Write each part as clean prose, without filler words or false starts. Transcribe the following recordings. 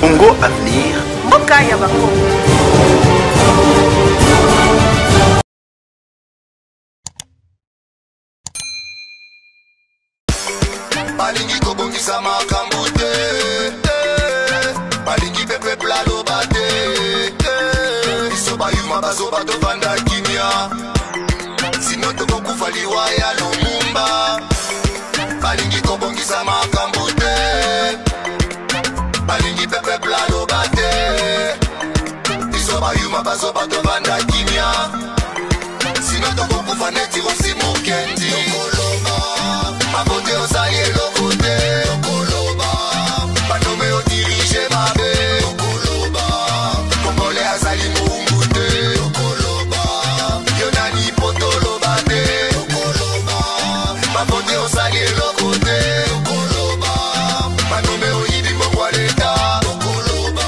Congo Avenir. Mboka ya Bakongo. Balingi kobongisa makambo te, balingi pepe plalo bate, biso bayuma bazoba tovanda kimia, sino tokokufa liwa ya Lumumba. Balingi kobongisa makambo te, balingi pepe plalo bate, biso bayuma bazoba tovanda kimia, sino tokokufa neti osi mokendi. Mabote osali elokote okoloba, banome odirige mabe okoloba, Kongole azali mungute okoloba, yonani potoloba te okoloba, mabote osali elokote okoloba, banome oyibi mbokwa leta okoloba,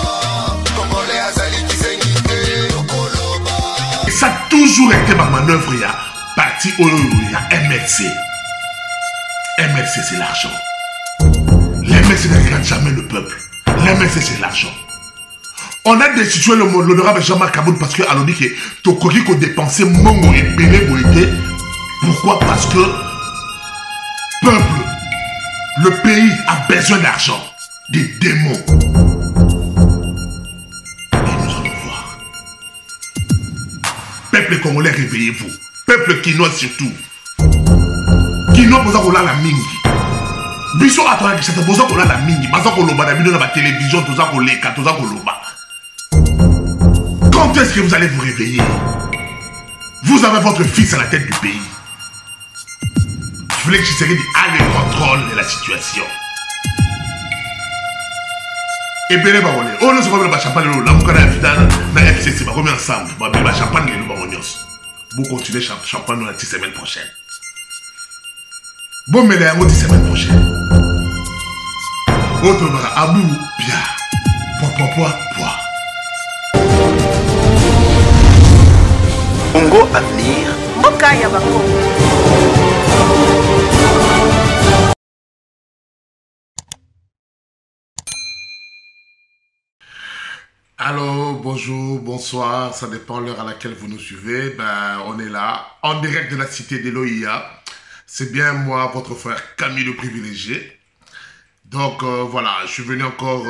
Kongole azali kisengi te okoloba. Ça a toujours été ma manœuvre, il y a parti au MLC. MLC, c'est l'argent. L'MLC ne regarde jamais le peuple. L'MLC, c'est l'argent. On a destitué l'honorable Jean-Marc Kaboun parce que alors dit que Tokori ko dépensé mongo et belé boité. Pourquoi? Parce que peuple, le pays a besoin d'argent. Des démons. Et nous allons voir. Peuple congolais, réveillez-vous. Peuple quinois surtout. Kino boza kolala mingi. Biso atona kisata boza kolala mingi. Baza koloba na bino na ba télévision toza koleka, toza koloba. Quand est-ce que vous allez vous réveiller? Vous avez votre fils à la tête du pays. Félix Tshisekedi a le contrôle de la situation. Et bien les barons, on ne se voit pas champagne là, on connaît na FCC, on remet ensemble, on va champagne les barons. Vous continuez champagne la semaine prochaine. Bon, mais la semaine prochaine. Autre bara, abou, bien. Poids. Congo Avenir. Mboka ya Bakongo. Allô, bonjour, bonsoir, ça dépend l'heure à laquelle vous nous suivez. Ben, on est là, en direct de la cité d'Eloïa. C'est bien moi, votre frère Camille le privilégié. Donc voilà, je suis venu encore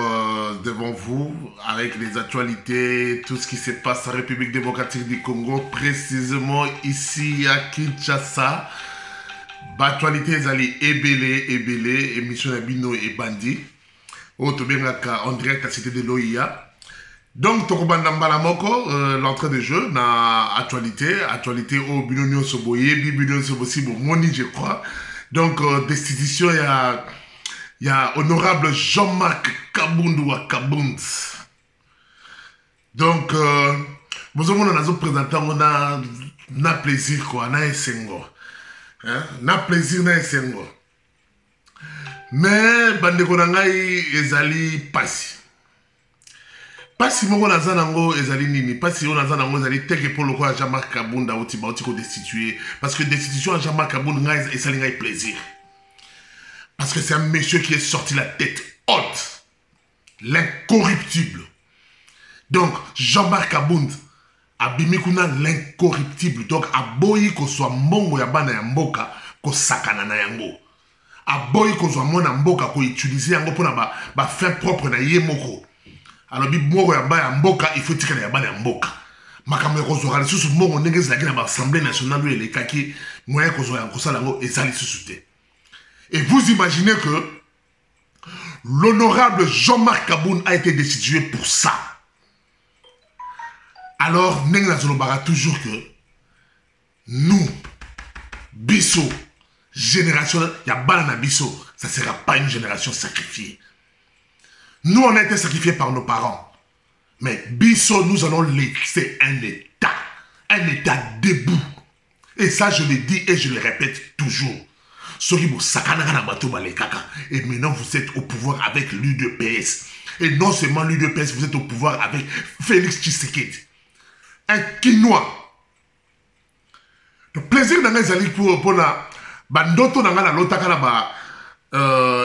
devant vous avec les actualités, tout ce qui se passe en République démocratique du Congo, précisément ici à Kinshasa. Actualité zali ebele, émission Abino et Bandi. Autre bien en direct à la cité d'Eloïa. Donc, l'entrée de jeu, na actualité au Binonio Soboye, Binonio Sobosi, Moni, je crois. Donc, destitution, il y a honorable Jean-Marc Kaboundou à Kabound. Donc, nous avons présenté, on a plaisir, quoi, on a essengo. On a plaisir, on a essengo. Mais, Bandekonangai, ezali passi. Pas si mon nazanango ezali nini, pas si on nazanango ezali teke pour le roi Jean-Marc Kabounda ou ko destitué, parce que destitution à Jean-Marc Kabounda et ça n'a plaisir. Parce que c'est un monsieur qui est sorti la tête haute, l'incorruptible. Donc Jean-Marc Kabounda abimikuna l'incorruptible. Donc aboyi ko soit mongo ya bana ya mboka ko sakana na yango. Aboyi ko soit mona mboka ko utiliser yango pour ba fin propre na yemoko. Alors, il faut que les mboka. Makamé Kozora, les sous mongo n'engagent la guerre à l'Assemblée nationale et les kaki, moyen Kozora en Kosalango et ça les sous-souté. Et vous imaginez que l'honorable Jean-Marc Kaboun a été destitué pour ça. Alors, Nenglazolobara toujours que nous, Bisso, génération, il y a Balana Bisso, ça ne sera pas une génération sacrifiée. Nous, on a été sacrifiés par nos parents. Mais Bisso, nous allons laisser un État debout. Et ça, je le dis et je le répète toujours. Et maintenant, vous êtes au pouvoir avec l'UDPS. Et non seulement l'UDPS, vous êtes au pouvoir avec Félix Tshisekedi. Un Quinois. Le plaisir d'un ezali pour la bandoto dans la lota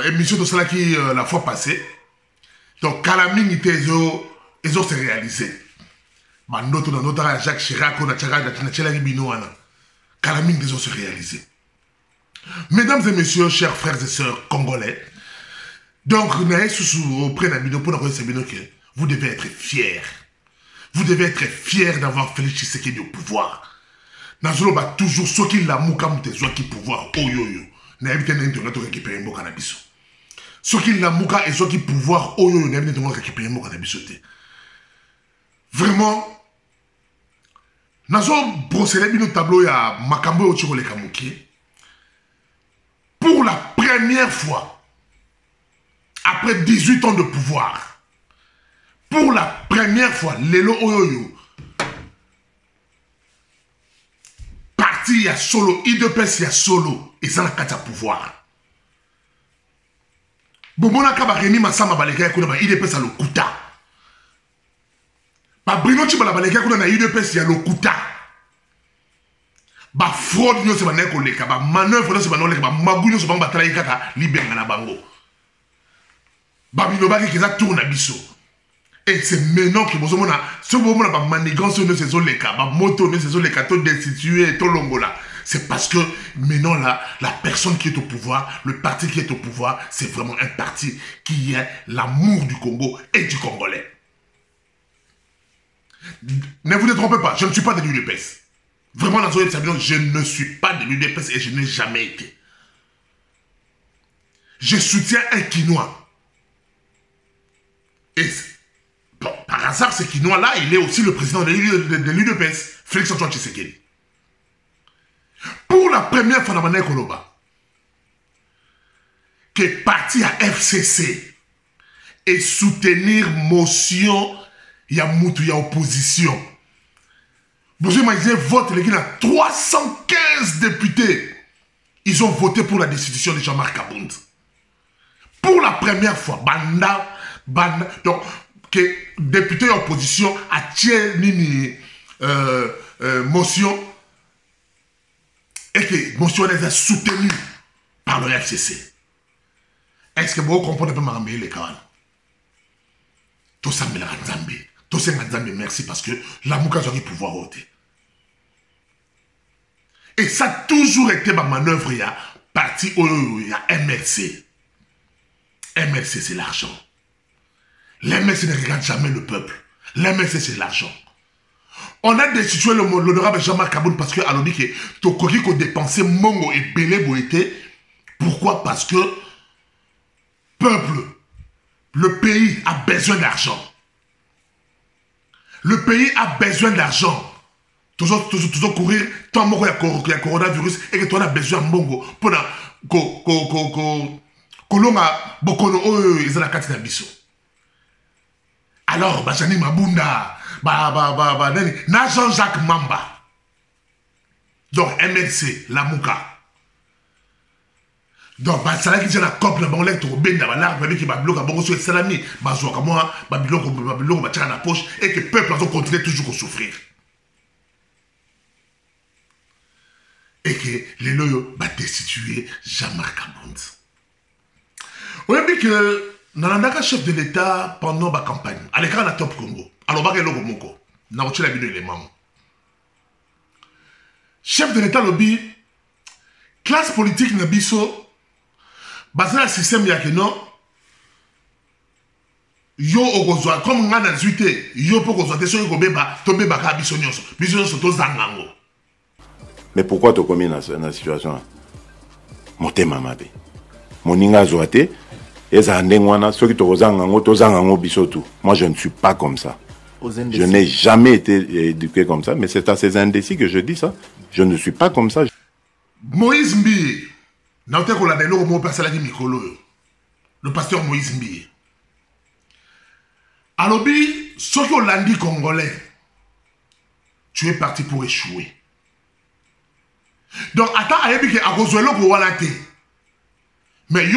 émission de cela qui la fois passée. Donc, Kalaming, ils ont se réalisé. Manoto, dans Jacques Chirac, on a Tchala Binoana. Kalaming, ils ont se réalisé. Mesdames et messieurs, chers frères et sœurs congolais, donc, auprès de vous devez être fiers. Vous devez être fiers d'avoir Félix Tshisekedi au pouvoir. Nazolo va toujours ce qui l'a mouka mutezwa qui pouvoir oyoyo. Na évité n'internet récupérer mon cannabis. Ce qui l'a mouka et ce qui pouvoir oyoyo na évité récupérer mon cannabis. Vraiment, nazo brosser bino tableau ya makambo o chiko le kamuki. Pour la première fois, après 18 ans de pouvoir, pour la première fois, Lelo Oyoyo, parti il y a solo, IDPS il y a solo, et ça n'a qu'à pouvoir. Bomona Kaba Rémi Massama Baleka Kuna, IDPS a le Kuta. Ba Bruno Chibala Baleka Kuna na IDPS il y a le Kuta. Ba fraude no se ba neko leka, ba manœuvre no se ba no leka, ba magu no se ba batala ikaka libenga na bango. Ba binobaki keza tourne na biso. Et c'est maintenant que vous avez ce moment la manigance de ces oleka, ma moto de ces oleka, tout destitué, tout longola. C'est parce que maintenant là, la personne qui est au pouvoir, le parti qui est au pouvoir, c'est vraiment un parti qui est l'amour du Congo et du Congolais. Ne vous détrompez pas, je ne suis pas de l'UDPS. Vraiment, dans ce cas, je ne suis pas de l'UDPS et je n'ai jamais été. Je soutiens un Quinois. Et bon, par hasard, ce Quinois-là, il est aussi le président de l'UDPS, Félix-Antoine Tshisekedi. Pour la première fois dans Mané Koloba, qui est parti à FCC et soutenir motion, il y a Moutou, il y a opposition. Vous imaginez, vote, les gars, 315 députés, ils ont voté pour la destitution de Jean-Marc Kabound. Pour la première fois, donc, que député opposition a tiré motion et que motion est soutenue par le FCC. Est-ce que vous comprenez un peu ma les camarades? Tout ça me l'a Nzambi. Tout ça Nzambi, merci parce que la mouka a pouvoir voter. Et ça a toujours été ma manœuvre, il y a parti où il y a MRC. MRC, c'est l'argent. L'MRC ne regarde jamais le peuple. L'MRC, c'est l'argent. On a destitué l'honorable Jean-Marc Kabound parce que alors dit que Tokoki ko dépensé Mongo et Belé Boité. Pourquoi? Parce que peuple, le pays a besoin d'argent. Le pays a besoin d'argent. Toujours courir, tant Mongo il y a coronavirus et que toi on a besoin de Mongo pour Kolonga Bokono ils ont la carte d'ambition. Alors, Bajani Mabunda, na Jean-Jacques Mamba. Donc, MLC, la Mouka. Donc, ça là qui dit la COP, la banque, le benda, la l'arbre, qui va bloquer, la banque, sur le salami, bazoua, comme moi, Babylon, va tirer la poche, et que le peuple va continuer toujours à souffrir. Et que les loyaux va destituer Jean-Marc Kabound. On a dit que Nanandaka chef de l'État pendant la campagne, à l'écran de Top Congo, alors on va regarder le Moko, on va les éléments. Chef de l'État lobby, classe politique Nabiso, basé sur le système Yakeno, yo okozwa, comme on a zuité, yo pokozwa, te soyo kobeba, tobe baka bisonyoso, bisonyoso to zangango. Mais pourquoi tu as commis dans cette situation? Mon thème mabe. Mon ninga zoate. Moi, je ne suis pas comme ça. Je n'ai jamais été éduqué comme ça, mais c'est à ces indécis que je dis ça. Je ne suis pas comme ça. Moïse Mbi, le pasteur Moïse Mbi. Alors, ce que l'on dit congolais, tu es parti pour échouer. Donc, attends, à l'époque, à cause de l'eau, mais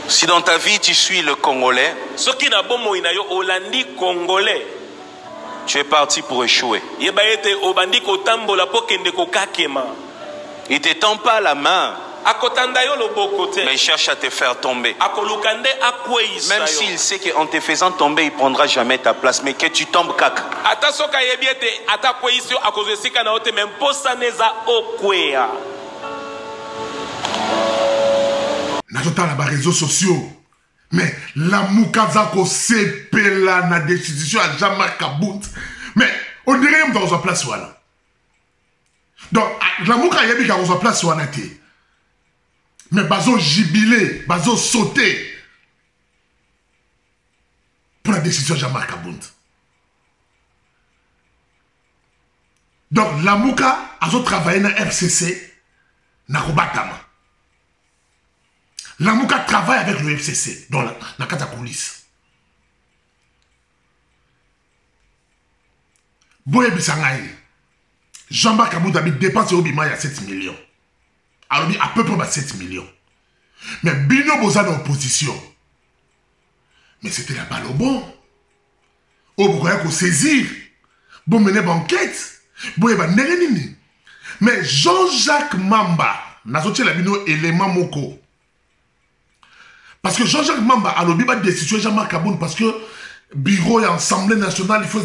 si dans ta vie tu suis le Congolais, tu es parti pour échouer. Il ne te tend pas la main Mais il cherche à te faire tomber. Même s'il sait qu'en te faisant tomber, il ne prendra jamais ta place, mais que tu tombes caca. Dans les réseaux sociaux, mais la Moukazako sepela na décision à Jean-Marc Kabout. Mais on dirait même dans sa place voilà. Donc la Mouka yabi dans sa place voilà té. Mais bazo jubilé, bazo sauté pour la décision de Jean-Marc Kabout. Donc la Mouka a travaillé dans FCC na Kobatama. La Mouka travaille avec le FCC dans la coulisses. Boye Bissangaï, Jean-Marc Kabout a dépensé au Bima il y a 7 millions. Alors à peu près 7 millions. Mais Bino Boza dans l'opposition. Mais c'était la balle au bon. Au Bourgogne qu'on saisir. Bon mener banquette. Boye Nerenini. Mais Jean-Jacques Mamba, n'a sorti la Bino élément moko. Parce que Jean-Jacques Mamba a l'objet de décision Jean-Marc Kabout parce que bureau et Assemblée nationale, il faut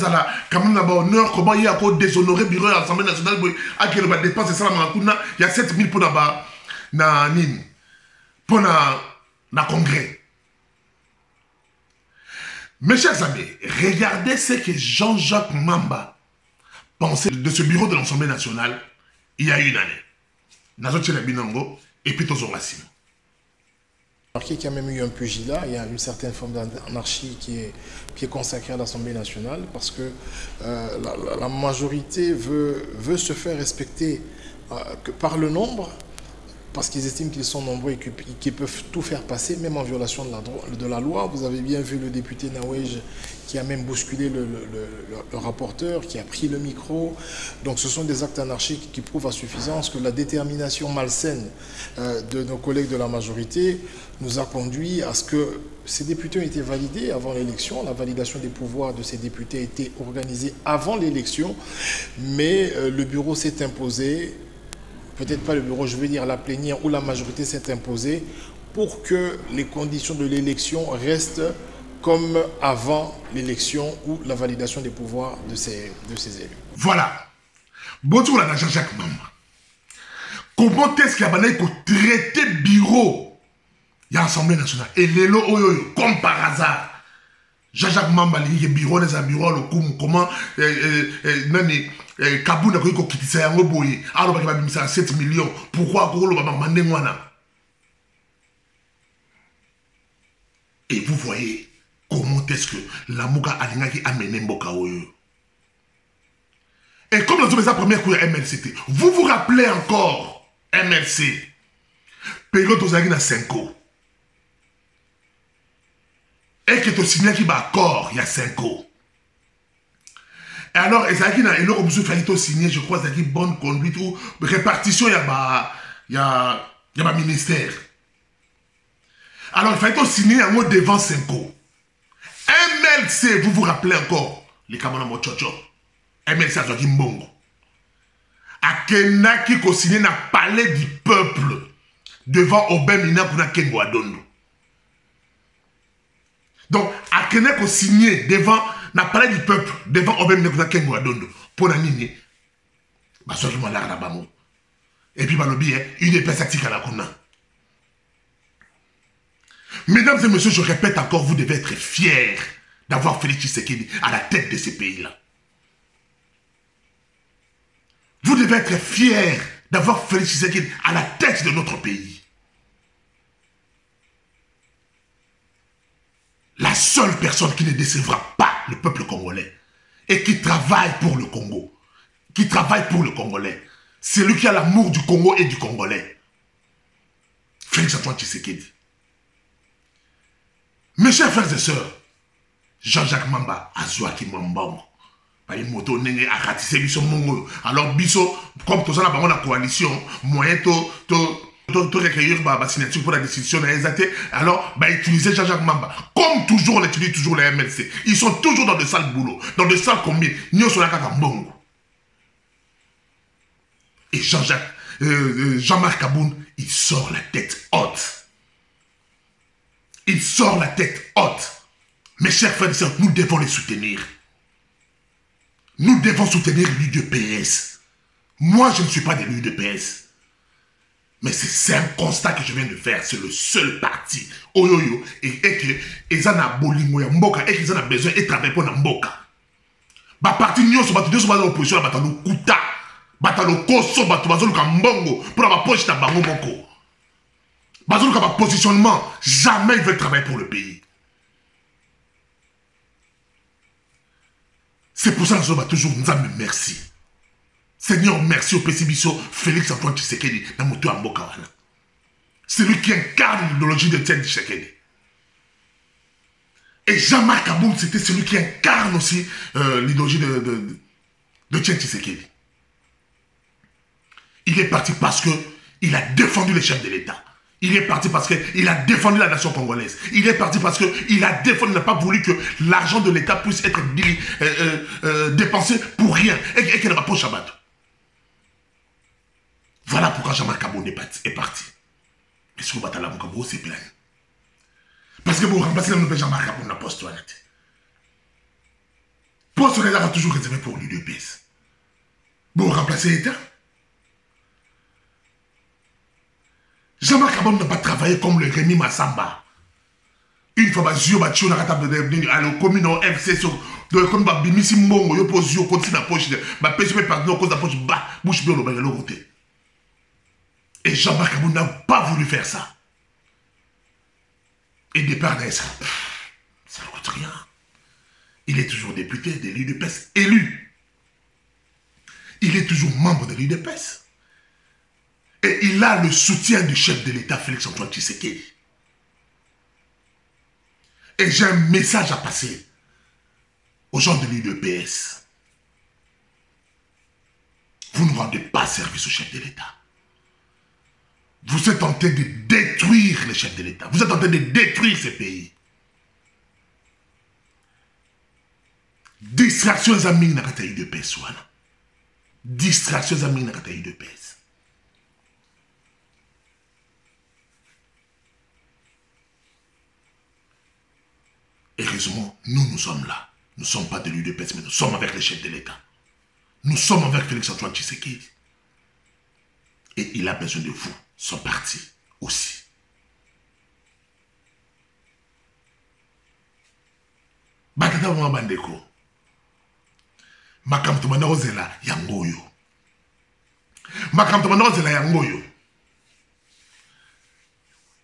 quand même avoir honneur, comment il y a encore déshonoré bureau et Assemblée nationale, à qui il dépense ça il y a 7 000 pour na congrès. Mes chers amis, regardez ce que Jean-Jacques Mamba pensait de ce bureau de l'Assemblée nationale il y a une année. Nazo Binango et puis Tozo Racine. Qu'il y a même eu un pugilat, il y a une certaine forme d'anarchie qui est consacrée à l'Assemblée nationale parce que la majorité veut se faire respecter par le nombre parce qu'ils estiment qu'ils sont nombreux et qu'ils peuvent tout faire passer, même en violation de la loi. Vous avez bien vu le député Nawej qui a même bousculé le rapporteur, qui a pris le micro. Donc ce sont des actes anarchiques qui prouvent à suffisance que la détermination malsaine de nos collègues de la majorité nous a conduit à ce que ces députés ont été validés avant l'élection. La validation des pouvoirs de ces députés a été organisée avant l'élection, mais le bureau s'est imposé. Peut-être pas le bureau, je veux dire la plénière où la majorité s'est imposée pour que les conditions de l'élection restent comme avant l'élection ou la validation des pouvoirs de ces élus. Voilà. Bonjour à Jean-Jacques Mamba. Comment est-ce qu'il y a traité bureau il y a l'Assemblée nationale et l'élo comme par hasard Jean-Jacques Mamba le bureau des bureaux le comment nani Kabou n'a pas quitté ça en boye alors qu'il va mis ça 7 millions pourquoi Golo va demander moi. Et vous voyez comment est-ce que la Mouka a qui amené Mboka Oyo. Et comme nous avons la première cour MLCT, vous vous rappelez encore MLC période aux Agina 5 ans. Et que tu signes qui va accord il y a 5 ans. Et alors, et l'autre besoin de signer, je crois, c'est une bonne conduite ou répartition, il y a un ministère. Alors, il fallait signer en haut devant 5 ans. MLC, vous vous rappelez encore, les Kamana Mochocho. MLC a dit Mbongo. Akenaki ko signé na palais du peuple devant Obemina Kuna Kengo Adondo. Donc, Akenaki ko signé devant na palais du peuple devant Obemina Kuna Kengo Adondo. Pour la nini, bah seulement là là-bas. Et puis, bah le billet, une épaisse actique à la Kuna. Mesdames et messieurs, je répète encore, vous devez être fiers d'avoir Félix Tshisekedi à la tête de ces pays-là. Vous devez être fiers d'avoir Félix Tshisekedi à la tête de notre pays. La seule personne qui ne décevra pas le peuple congolais et qui travaille pour le Congo, qui travaille pour le Congolais, c'est lui qui a l'amour du Congo et du Congolais. Félix Antoine Tshisekedi. Mes chers frères et sœurs, Jean-Jacques Mamba, Azouaki Mambongo, par une moto, n'est à ratisser Bisso Mongo. Alors, Bisso, comme tout ça, on a la coalition, moyen de recueillir la signature pour la décision, alors, utiliser Jean-Jacques Mamba. Comme toujours, on utilise toujours les MLC. Ils sont toujours dans de sales boulots, dans de sales combines. Nous sommes là, Mbongo. Et Jean-Jacques, Jean-Marc Aboun, il sort la tête haute. Il sort la tête haute. Mes chers frères et sœurs, nous devons les soutenir. Nous devons soutenir l'UDPS. Moi, je ne suis pas de l'UDPS. Mais c'est un constat que je viens de faire. C'est le seul parti. Oyoyo. Et que ils ont bolingo ya mboka. Et qu'ils ont besoin de travailler pour la mboka. Ba parti nyonso bato nyonso ba opposition la batalo kuta. Batalo koso bato bazolo ka mbongo pour la poche ta bango moko. Bazolo ka positionnement. Jamais ils veulent travailler pour le pays. C'est pour ça que je vais toujours nous amener merci. Seigneur, merci au Pessibiso, Félix Antoine Tshisekedi, dans Moto Amboka. C'est lui qui incarne l'idéologie de Tiens Tshisekedi. Et Jean-Marc Aboun, c'était celui qui incarne aussi l'idéologie de Tiens Tshisekedi. Il est parti parce qu'il a défendu les chefs de l'État. Il est parti parce qu'il a défendu la nation congolaise. Il est parti parce qu'il a défendu, n'a pas voulu que l'argent de l'État puisse être dépensé pour rien et qu'il n'a pas de bateau. Voilà pourquoi Jean-Marc Aboun est parti. Et si vous battez la Mokabo, c'est plein. Parce que vous remplacez le Jean-Marc Aboun, la poste toilette. Poste toilette a toujours réservé pour l'UDPS. Vous remplacez l'État. Jean-Marc Aboun n'a pas travaillé comme le Rémi Massamba. Une fois, Zio Batio n'a pas de à la commune au FC sur comme Bimisi Mbongo, yo pose Zio continue la poche, ma PSP par nous cause la poche bas, bouche bien le l'autre côté. Et Jean-Marc Aboun n'a pas voulu faire ça. Et départ d'un ça ne coûte rien. Il est toujours député de l'UDPS élu. Il est toujours membre de l'UDPS. Et il a le soutien du chef de l'État, Félix Antoine Tshisekedi. Et j'ai un message à passer aux gens de l'UDPS. Vous ne rendez pas service au chef de l'État. Vous êtes en train de détruire les chefs de l'État. Vous êtes en train de détruire ces pays. Distractions amies n'a pas UDPS. Distractions amies n'a pas UDPS. Heureusement, nous sommes là. Nous ne sommes pas de l'UDPS, mais nous sommes avec les chefs de l'État. Nous sommes avec Félix Antoine Tshisekedi. Et il a besoin de vous, son parti aussi. Batata mwa bandeko. Makamto manozela yangoyo. Makamto manozela yangoyo.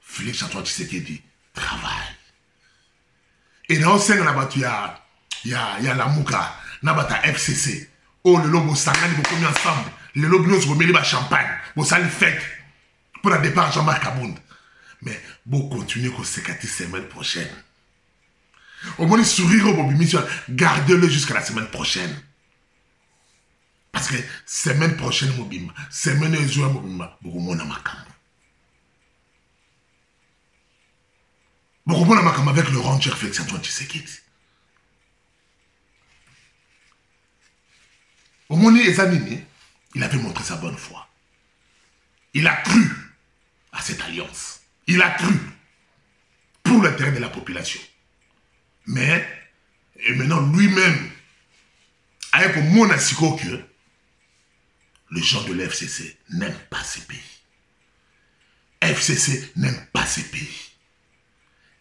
Félix Antoine Tshisekedi travaille. Et dans ce cas, il y a la Mouka, Nabata FCC. Oh, le lobo sangani, vous commis ensemble. Le lobo nous vous mettez champagne. Vous allez faire pour la départ Jean-Marc Aboun. Mais vous continuez qu'on se la semaine prochaine. Au moins, sourire au bobi mission, gardez-le jusqu'à la semaine prochaine. Parce que semaine prochaine, Mobima, semaine jour Mobima, beaucoup de monde beaucoup de monde avec le ranger Félix Antoine Tshisekedi. Au moment où il avait montré sa bonne foi. Il a cru à cette alliance. Il a cru pour l'intérêt de la population. Mais, et maintenant lui-même, avec au monde que les gens de l'FCC n'aiment pas ces pays. FCC n'aime pas ces pays.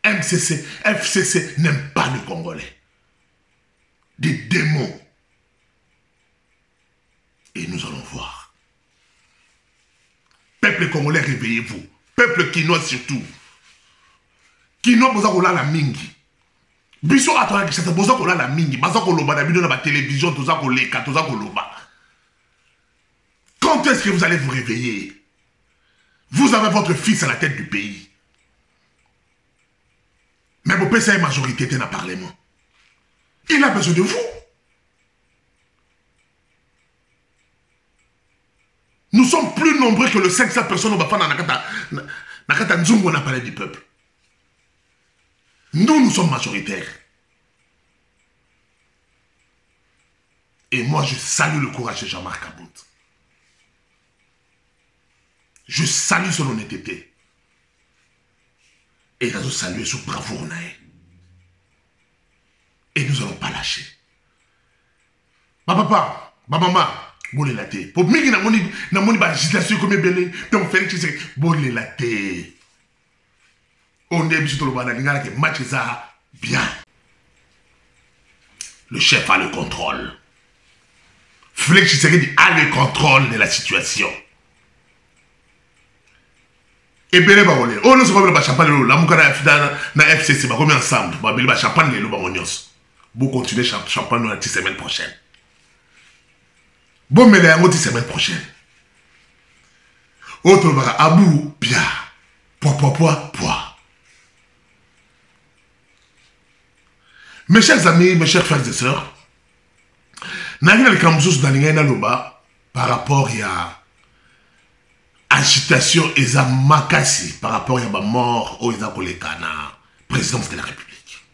FCC n'aime pas le Congolais. Des démons. Et nous allons voir. Peuple congolais, réveillez-vous. Peuple kinois surtout. Kinois, vous avez la mingi. Biso atona qui s'est posé la mingi. Baza koloba na bino na télévision, toza koleka, toza koloba. Quand est-ce que vous allez vous réveiller? Vous avez votre fils à la tête du pays. Mais vous pensez à une majorité dans le Parlement. Il a besoin de vous. Nous sommes plus nombreux que le 500 personnes au Bafan Nakata Nzungu, on a parlé du peuple. Nous sommes majoritaires. Et moi, je salue le courage de Jean-Marc Aboun. Je salue son honnêteté. Et nous saluer son bravoure. Et nous n'allons pas lâcher. Ma papa, ma maman, bolé la thé. Pour moi, na moni ba agitation comme belé. Donc Félix c'est bolé la thé. On est bien sur le banc d'ingala que match ça bien. Le chef a le contrôle. Félix Tshisekedi a le contrôle de la situation. Et belé ba olé. On ne se pas champagne la mukana na FCC ba comme ensemble. Ba belé ba champagne le ba onyos. Vous continuez champagne la semaine prochaine. Bon, mais la semaine prochaine. Autre bara abou, pia. Poids. Mes chers amis, mes chers frères et sœurs, Nagina le Kamzous d'Alingena Loba, par rapport à agitation et à makasi, par rapport à la mort au Kolekana, présidence de la République.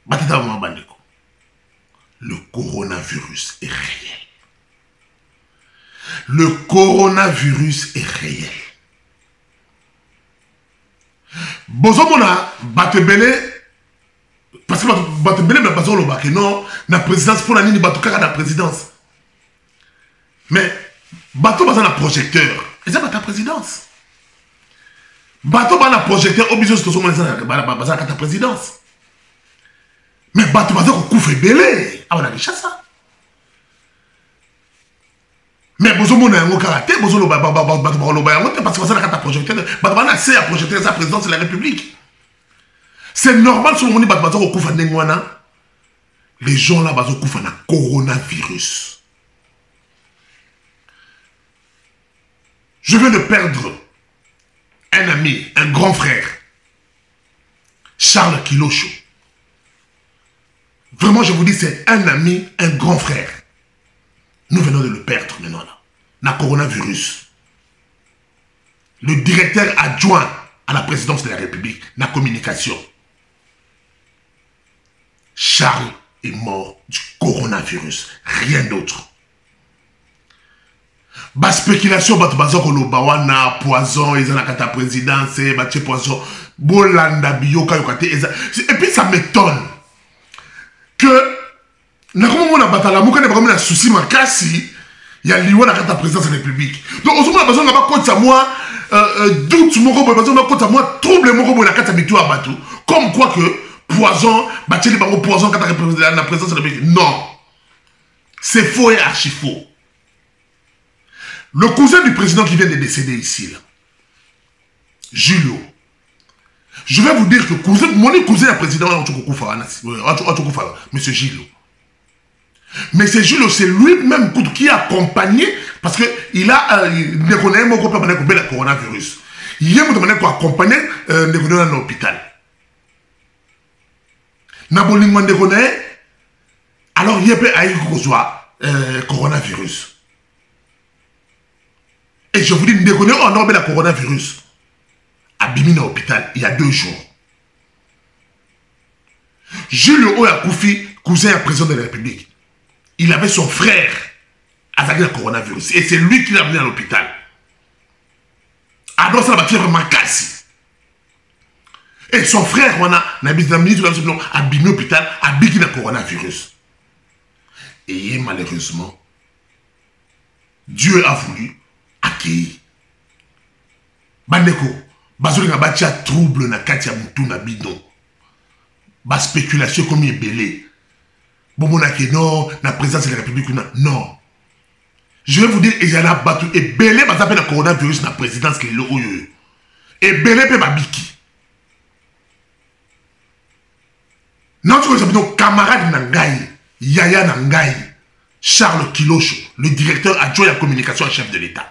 Batata Mambandeko. Le coronavirus est réel. Le coronavirus est réel. Bozomona, Batebele, parce que Batebele, mais pas le bac, non, la présidence pour la ligne, Batokara la présidence. Mais, Bato a un projecteur, et ça, la présidence. Bato a un projecteur, obligé de se faire la présidence. Mais Bato a un couvre belé. Ah, on a déjà ça. Mais Bozomona a un karaté, Bozomona a un parce que ça a un projecteur. Bato a assez à projeter sa présidence de la République. C'est normal sur le monde Bato a un couvre n'engwana. Les gens là, Bato couvre un coronavirus. Je viens de perdre un ami, un grand frère, Charles Kilocho. Vraiment, je vous dis, c'est un ami, un grand frère. Nous venons de le perdre maintenant là. Le coronavirus. Le directeur adjoint à la présidence de la République, la communication. Charles est mort du coronavirus. Rien d'autre. Ba spéculation, bawana poison, ils ont la présidence, poison, bolanda biyoka yokate. Et puis ça m'étonne que na comment on a battu la mouka n'a pas un souci makasi, il y a liwa na kata présidence de la République. Donc on se a besoin d'avoir compte à moi doute mon robot, besoin d'avoir compte à moi trouble mon robot la kata bitou à batou. Comme quoi que poison, bateli bango poison kata la présidence de la République. Non, c'est faux et archi faux. Le cousin du président qui vient de décéder ici, là, Julio, je vais vous dire que mon cousin est président, M. Julio. Mais c'est Julio, c'est lui-même qui a accompagné, parce qu'il a le coronavirus. Il a accompagné à l'hôpital. Alors il y a un coronavirus. Et je vous dis, nous connaissons en le coronavirus à Bimina hôpital il y a 2 jours. Julio Oyakoufi, cousin et président de la République, il avait son frère avec le coronavirus. Et c'est lui qui l'a amené à l'hôpital. Alors ça va faire vraiment casse. Et son frère, on a à Bimina hôpital, a Bimina coronavirus. Et malheureusement, Dieu a voulu accueilli. Bandeko, bazolinga batia trouble na kati ya mutu na bidon. Ba spéculation comme belé. Bomona ke non, na présidence de la République non. Je vais vous dire, il y a battu et belé ba tapé na coronavirus na présidence ke lo oyo. Et belé pe babiki. Non tu connais nos camarades na ngai, Yaya na ngai, Charles Kilocho, le directeur adjoint à la communication en chef de l'État.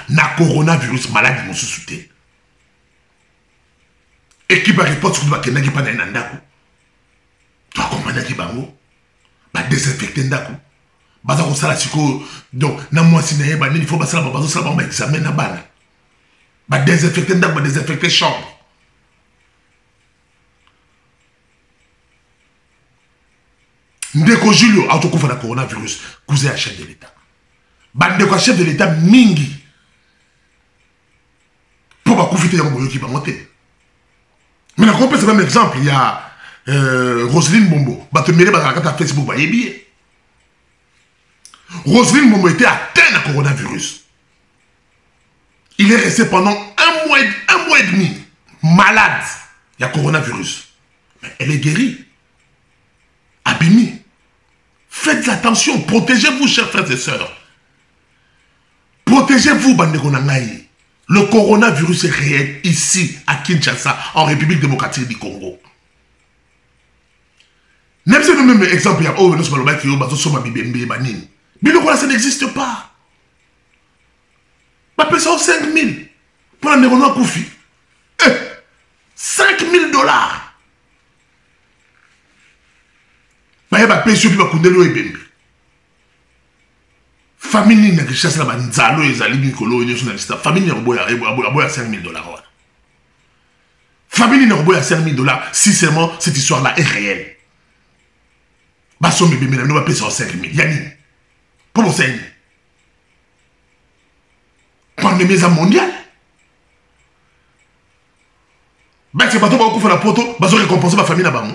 Na coronavirus malade mon sous-souté. Équipe à report sur le bac qui pas dans ndako. Toi comprendre qui bango. Ba désinfecter ndako. Baza ko sala siko donc na moi si na yeba il faut ba sala ba sala ba examen na bana. Ba désinfecter ndako, ba désinfecter chambre. Ndeko Julio a autocouvert le coronavirus, cousin à chef de l'État. bande quoi chef de l'état mingi pour ba kufite ya mboyo ki ba monter. Mais on peut c'est même exemple, il y a Roselyne Bombo, ba te mêler ba la Facebook ba yebi. Roselyne Bombo était atteinte à coronavirus. Il est resté pendant un mois et demi malade. Il y a coronavirus. Mais elle est guérie. Abimi. Faites attention. Protégez-vous, chers frères et sœurs. Protégez-vous, Bandegonangaï. Le coronavirus est réel ici, à Kinshasa, en République démocratique du Congo. Même si nous même exemple, il y a ça n'existe pas. Je paye ça 5 000 pour la négono à Koufi. 5 000 $. Je paye sur le Kundelo et Bembe. Famille qui chasse la banzalo et Zali Nicolo et nationaliste. Famille n'a pas 5 000 $. Famille n'a pas 5 000 $. Si seulement cette histoire-là est réelle. Basson Bébé, nous va payer ça 5 000 $. Yanni. Pour mon seigneur. Pandémie mondiale. Ben c'est pas toi qui fait la poto, bah récompenser ma famille là-bas.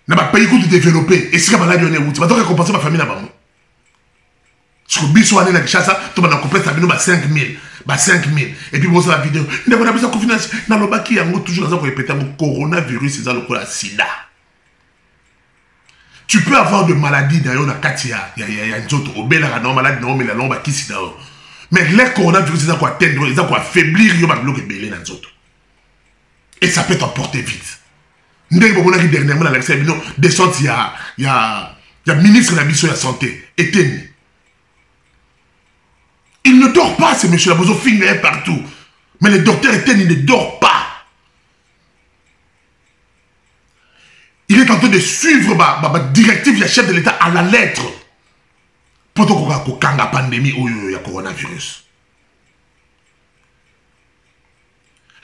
N'a pas pays de développer et si la maladie on est où, tu vas récompenser ma famille là-bas. Parce que biso année na Kinshasa, tu vas complète ça bah 5 000, bah 5 000 et puis bon c'est la vidéo. N'a pas besoin de confiance, na lobaki yango toujours dans répéter mon coronavirus c'est ça le sida. Tu peux avoir de maladies d'ailleurs na katia, il y a d'autres au bela non malade non mais la lomba qui sida. Mais les coronavirus, ils ont quoi atteindre, ils ont quoi affaiblir, ils ont bloqué belé dans les autres. Et ça peut t'emporter vite. Dernièrement, descente, il y a ministre de la mission de la santé, Etienne. Il ne dort pas, ce monsieur-là, vous avez fini partout. Mais le docteur Etienne, il ne dort pas. Il est en train de suivre la directive du chef de l'État à la lettre. Pour la pandémie où il y a coronavirus.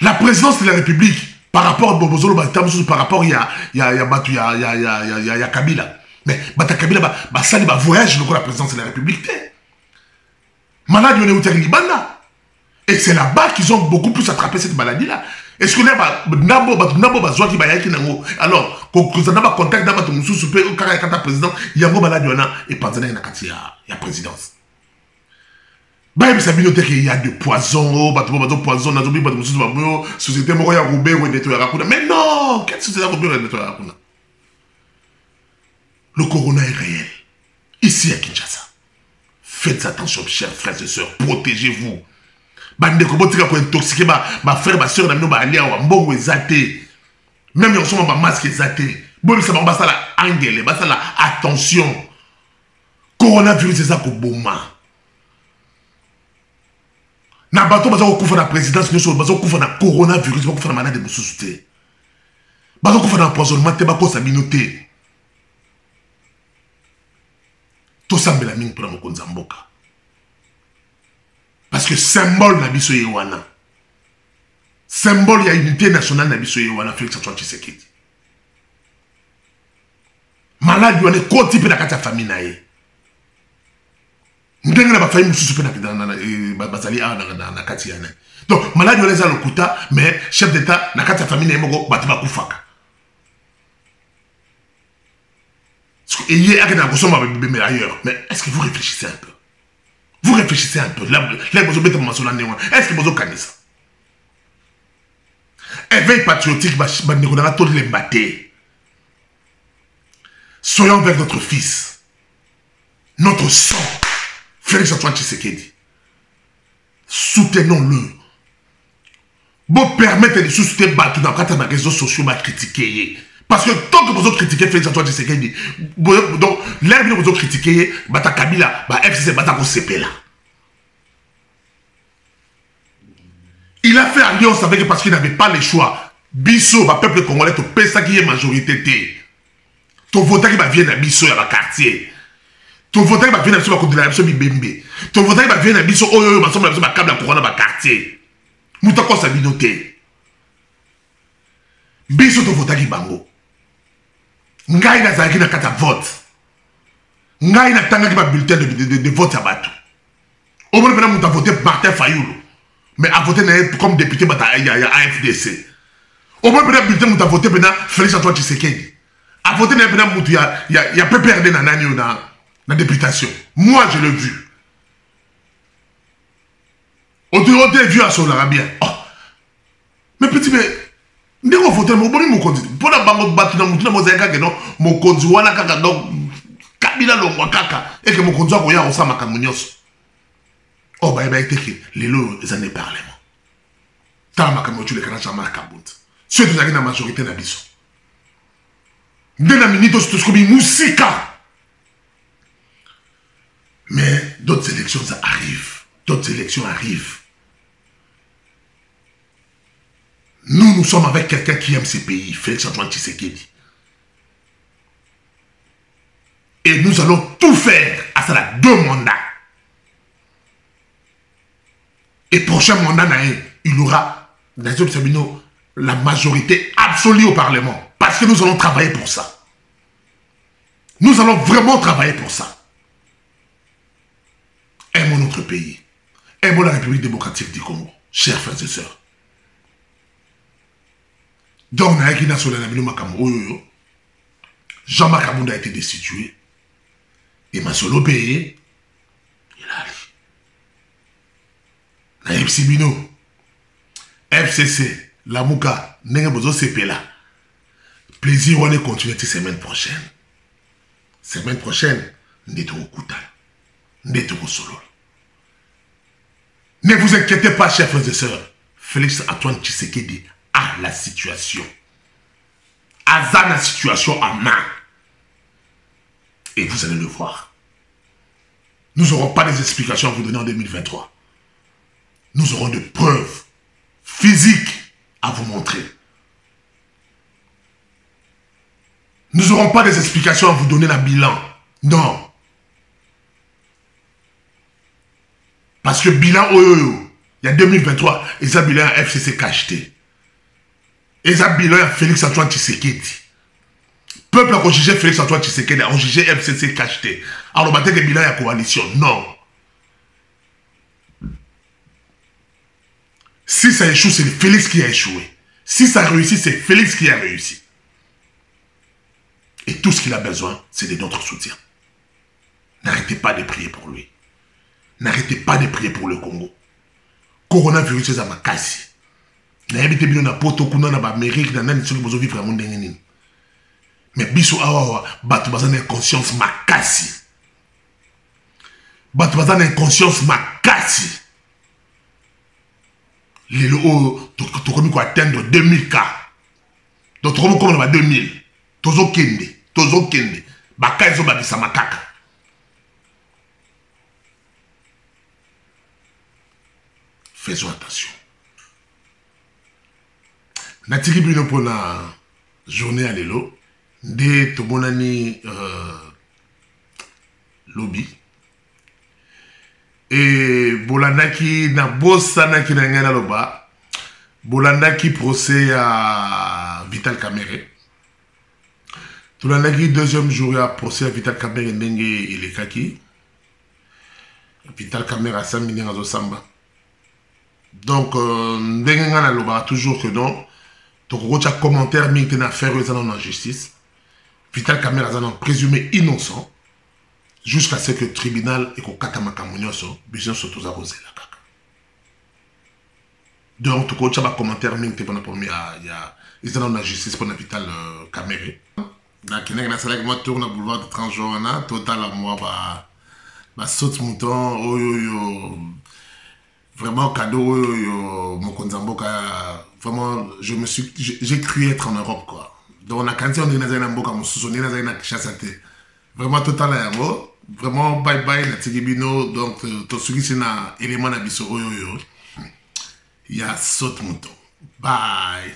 La présidence de la République, par rapport à Bobozolo, par rapport il y a Kabila. Mais Kabila, ça va voyage la présidence de la République. Malade, on est au Liban. Et c'est là-bas qu'ils ont beaucoup plus attrapé cette maladie-là. Est-ce qu'on a alors, quand on a contact avec le président, il y a un malade et pendant il y a présidence. Il y a de poison, poison, société mais non, quelle société le corona est réel. Ici à Kinshasa. Faites attention, chers frères et sœurs, protégez-vous. Bande ko botika ko intoxiquer ma frère ma soeur na mino ba ali awa mbongo ezate même yo soma ba masque ezate bon ça ba sala angele ba sala attention coronavirus eza ko boma na bato ba ko kufa na présidence nyo so ba ko kufa na coronavirus ba ko kufa na malade de sous-té ba ko kufa na empoisonnement te ba ko sa minoté to sambela mingi pour mo konza mboka. Parce que symbole na biso yewana. Symbole ya unité nationale na biso yewana Félix Antoine Tshisekedi. Malade wana ko type na kata famille na ye. Ndenge na ba famille mususu pe na bazali na kati yana. Donc malade wana za lokuta mais chef d'état na kata famille na moko batba kufaka. Et hier à Gosoma ailleurs. Mais est-ce que vous réfléchissez un peu? Vous réfléchissez un peu. Est-ce que vous avez ça? Éveil patriotique, soyons vers notre fils, notre sang, Félix Antoine Tshisekedi. Soutenons-le. Vous permettez de soutenir dans les réseaux sociaux, de critiquer. Parce que tant que vous avez critiqué Félix Antoine Tshisekedi, donc l'air que vous avez critiqué, Bata Kabila, FCC, Bata CP là. Il a fait alliance avec parce qu'il n'avait pas le choix. Bisso, le peuple congolais, tu pèses ça qui est majorité. Tu votes qui va venir à Bisso, à la quartier. Tu votes qui va venir à Bisso, à la Bibembe. Tu votes qui va venir à Bisso, à la câble à couronne, à la quartier. Moutako sa minoté. Bisso, tu votes qui bango. Ngai na zaki na kata vote. ngai natangaki ba bulletin de vote à bateau. Au moins maintenant on a voté Martin Fayoulou, mais a voté comme député bata ya AFDC. Au moins maintenant bulletin on a voté maintenant Félix Antoine Tshisekedi. A voté maintenant mutu ya PPRD na nani na députation. Moi je l'ai vu. On te vu à son arabien. Oh. Mais petit mais ndé ko voter mo boni mo konzi. Pona bango batu na mutu na mozaika ke no mo konzi wana kaka donc kabila longwa kaka et que mo konzi ko ya osama kamunyoso. Oh bah été que les lots ils en est parlement. Tant ma kamotu le kana chama kabut. Ceux qui ont la majorité na biso. Ndena minito tout ce comme musika. Mais d'autres élections ça arrivent. D'autres élections arrivent. Nous sommes avec quelqu'un qui aime ce pays, Félix Antoine Tshisekedi. Et nous allons tout faire à ça 2 mandats. Et prochain mandat, il aura, la majorité absolue au Parlement. Parce que nous allons travailler pour ça. Nous allons vraiment travailler pour ça. Aimons notre pays. Aimons la République démocratique du Congo. Chers frères et sœurs. Donc, Jean-Marc Kabounda a été destitué. Et Masolo payé. Il a allé. Na FCBino. FCC. Lamouka. Nengabozo CP là. Plaisir, on est continué la semaine prochaine. Semaine prochaine, Neto Okuta. Neto Solo. Ne vous inquiétez pas, chers frères et sœurs. Félix Antoine Tshisekedi a la situation. A la situation en main. Et vous allez le voir. Nous n'aurons pas des explications à vous donner en 2023. Nous aurons des preuves physiques à vous montrer. Nous n'aurons pas des explications à vous donner un bilan. Non. Parce que bilan, il y a 2023, et ça bilan FCC cacheté. Et ça bilan Félix Antoine Tshisekedi. Peuple a jugé Félix Antoine Tshisekedi, a jugé FCC cacheté. Alors, on va dire que bilan est coalition. Non. Si ça échoue, c'est Félix qui a échoué. Si ça réussit, c'est Félix qui a réussi. Et tout ce qu'il a besoin, c'est de notre soutien. N'arrêtez pas de prier pour lui. N'arrêtez pas de prier pour le Congo. Coronavirus, c'est ma casse. N'habitez bien na poto kuna na Amérique, na nani soki bozo vivre monde ngeni. Mais biso awa batu bazana conscience makasi. Batu bazana conscience makasi. Lelo o to komi ko atteindre 2000 cas. Donc to komi na 2000. Tozo kende. Baka ezo babisa makaka. Faisons attention. Natiki bino pour la journée à l'élo. De Tobonani lobby. Et Bolandaki na bossana ki na ngana loba. Bolandaki procès à Vital Kamerhe. Tolandaki deuxième jour à procès à Vital Kamerhe ndenge il est kaki. Vital Kamerhe a 5 millions à Samba. Donc, ndenge ngana loba toujours que non. Donc, on a un commentaire qui a fait en justice. Vital Kamerhe a présumé innocent jusqu'à ce que le tribunal et que le Katamakamunyoso puissent s'auto-arroser la caca. Donc, tout le monde a un commentaire qui a en justice pour Vital Kamerhe. Donc, il y a un tour dans le boulevard de Transjoana, total à moi, saute mouton, vraiment cadeau, mon Konzamboka. Vraiment, j'ai cru être en Europe, quoi. Donc, on a quand on est dans un mboka, on est dans un chassate. Vraiment, total à moi. Vraiment, bye bye, la Tigibino. Donc, tout ce qui est un élément d'abissoro, il y a saute mouton. Bye.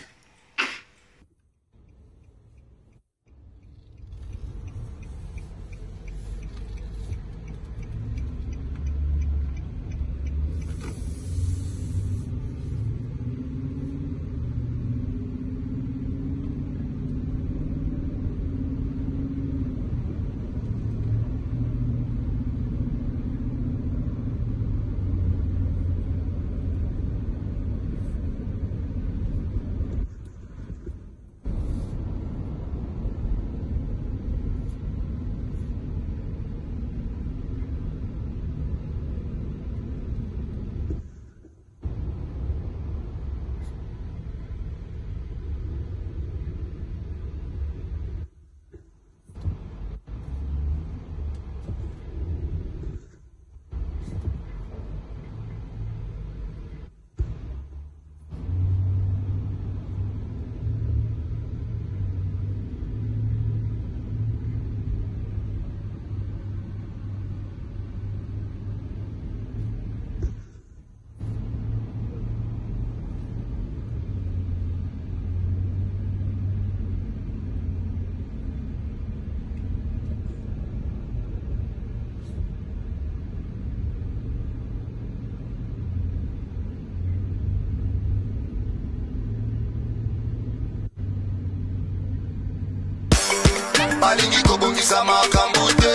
balingi kobongisa makambo te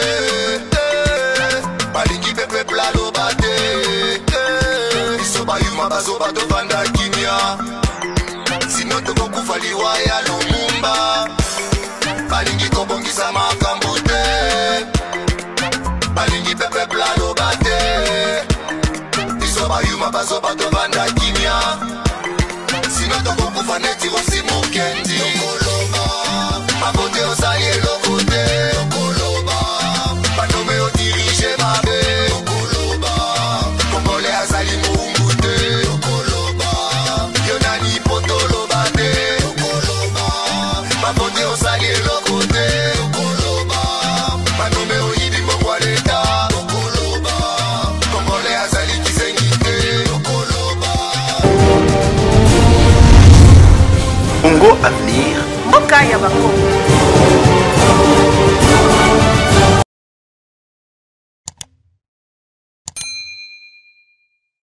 balingi pepe plaloba te biso bayuma bazoba tovanda kimia sino tokokufa liwa ya lumumba balingi kobongisa makambo te balingi pepe plaloba te biso bayuma bazoba tovanda kimia sino tokokufa neti osi mokendi okoloba mabote osali eloko te okoloba banome odirige mabe okoloba kongole azali mungu te okoloba yo nani potoloba te okoloba mabote osali eloko te okoloba banome oyibi mbokwa leta okoloba kongole azali kisengi te okoloba Congo Avenir. Mboka ya Bakongo.